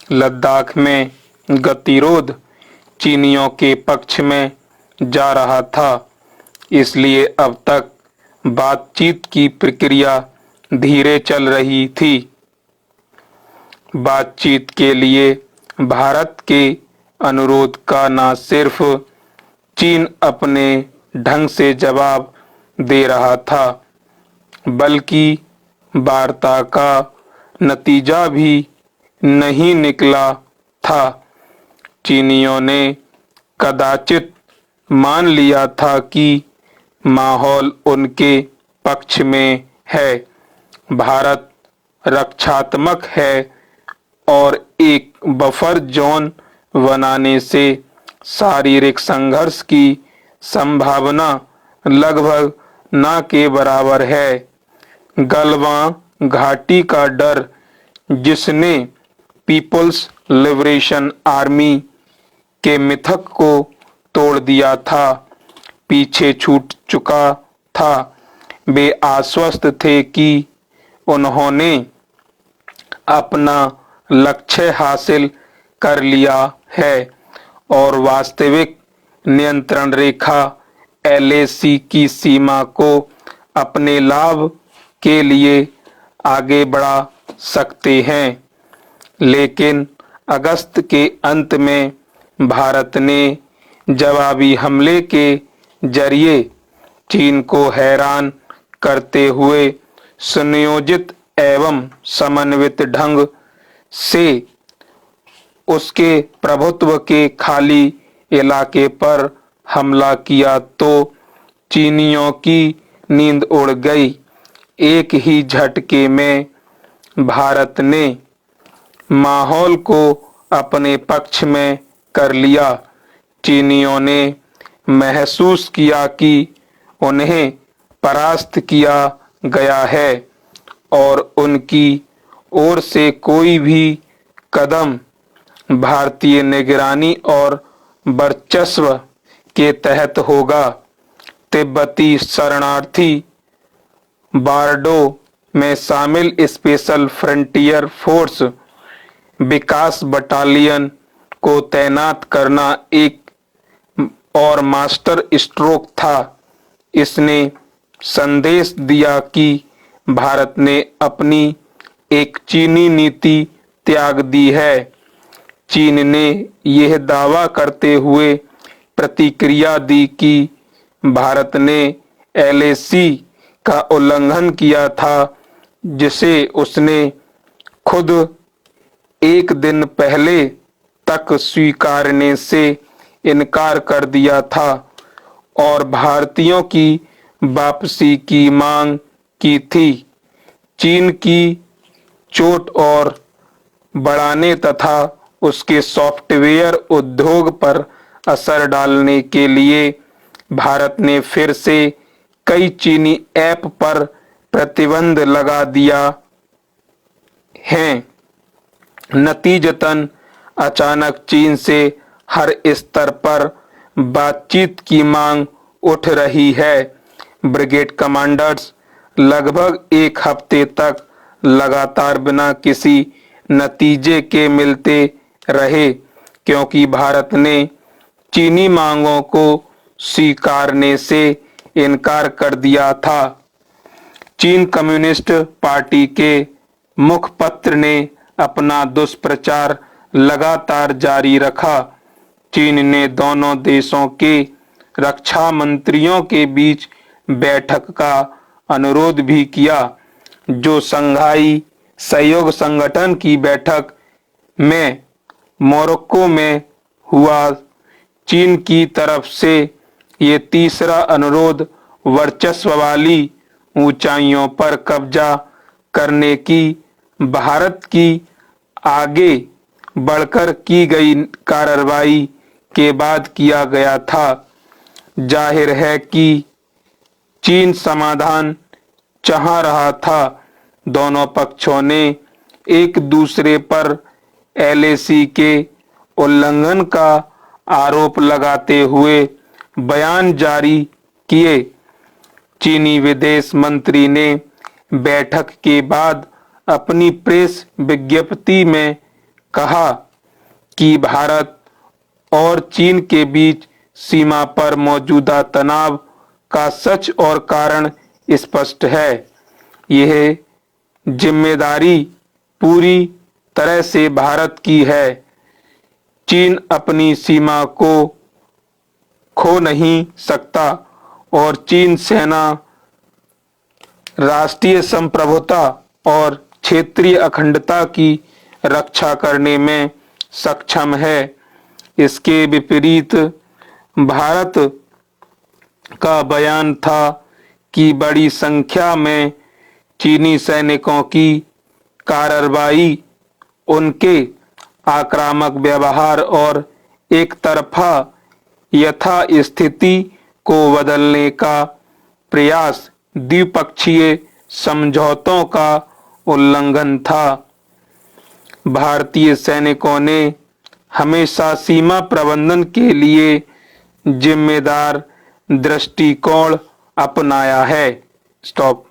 लद्दाख में गतिरोध चीनियों के पक्ष में जा रहा था, इसलिए अब तक बातचीत की प्रक्रिया धीरे चल रही थी। बातचीत के लिए भारत के अनुरोध का न सिर्फ चीन अपने ढंग से जवाब दे रहा था, बल्कि वार्ता का नतीजा भी नहीं निकला था। चीनियों ने कदाचित मान लिया था कि माहौल उनके पक्ष में है, भारत रक्षात्मक है और एक बफर जोन बनाने से शारीरिक संघर्ष की संभावना लगभग न के बराबर है। गलवान घाटी का डर, जिसने पीपल्स लिबरेशन आर्मी के मिथक को तोड़ दिया था, पीछे छूट चुका था। वे आश्वस्त थे कि उन्होंने अपना लक्ष्य हासिल कर लिया है और वास्तविक नियंत्रण रेखा LAC की सीमा को अपने लाभ के लिए आगे बढ़ा सकते हैं। लेकिन अगस्त के अंत में भारत ने जवाबी हमले के जरिए चीन को हैरान करते हुए सुनियोजित एवं समन्वित ढंग से उसके प्रभुत्व के खाली इलाके पर हमला किया तो चीनियों की नींद उड़ गई। एक ही झटके में भारत ने माहौल को अपने पक्ष में कर लिया। चीनियों ने महसूस किया कि उन्हें परास्त किया गया है और उनकी ओर से कोई भी कदम भारतीय निगरानी और वर्चस्व के तहत होगा। तिब्बती शरणार्थी बारडो में शामिल स्पेशल फ्रंटियर फोर्स विकास बटालियन को तैनात करना एक और मास्टर स्ट्रोक था। इसने संदेश दिया कि भारत ने अपनी एक चीनी नीति त्याग दी है। चीन ने यह दावा करते हुए प्रतिक्रिया दी कि भारत ने LAC का उल्लंघन किया था, जिसे उसने खुद एक दिन पहले तक स्वीकारने से इनकार कर दिया था और भारतीयों की वापसी की मांग की थी। चीन की चोट और बढ़ाने तथा उसके सॉफ्टवेयर उद्योग पर असर डालने के लिए भारत ने फिर से कई चीनी ऐप पर प्रतिबंध लगा दिया है। नतीजतन अचानक चीन से हर स्तर पर बातचीत की मांग उठ रही है। ब्रिगेड कमांडर्स लगभग एक हफ्ते तक लगातार बिना किसी नतीजे के मिलते रहे, क्योंकि भारत ने चीनी मांगों को स्वीकारने से इनकार कर दिया था। चीन कम्युनिस्ट पार्टी के मुखपत्र ने अपना दुष्प्रचार लगातार जारी रखा। चीन ने दोनों देशों के रक्षा मंत्रियों के बीच बैठक का अनुरोध भी किया, जो शंघाई सहयोग संगठन की बैठक में मोरक्को में हुआ। चीन की तरफ से ये तीसरा अनुरोध वर्चस्व वाली ऊंचाइयों पर कब्जा करने की भारत की आगे बढ़कर की गई कार्रवाई के बाद किया गया था। जाहिर है कि चीन समाधान चाह रहा था। दोनों पक्षों ने एक दूसरे पर LAC के उल्लंघन का आरोप लगाते हुए बयान जारी किए। चीनी विदेश मंत्री ने बैठक के बाद अपनी प्रेस विज्ञप्ति में कहा कि भारत और चीन के बीच सीमा पर मौजूदा तनाव का सच और कारण स्पष्ट है। यह जिम्मेदारी पूरी तरह से भारत की है। चीन अपनी सीमा को खो नहीं सकता और चीन सेना राष्ट्रीय संप्रभुता और क्षेत्रीय अखंडता की रक्षा करने में सक्षम है। इसके विपरीत भारत का बयान था कि बड़ी संख्या में चीनी सैनिकों की कार्रवाई उनके आक्रामक व्यवहार और एक तरफा यथास्थिति को बदलने का प्रयास द्विपक्षीय समझौतों का उल्लंघन था। भारतीय सैनिकों ने हमेशा सीमा प्रबंधन के लिए जिम्मेदार दृष्टिकोण अपनाया है। स्टॉप।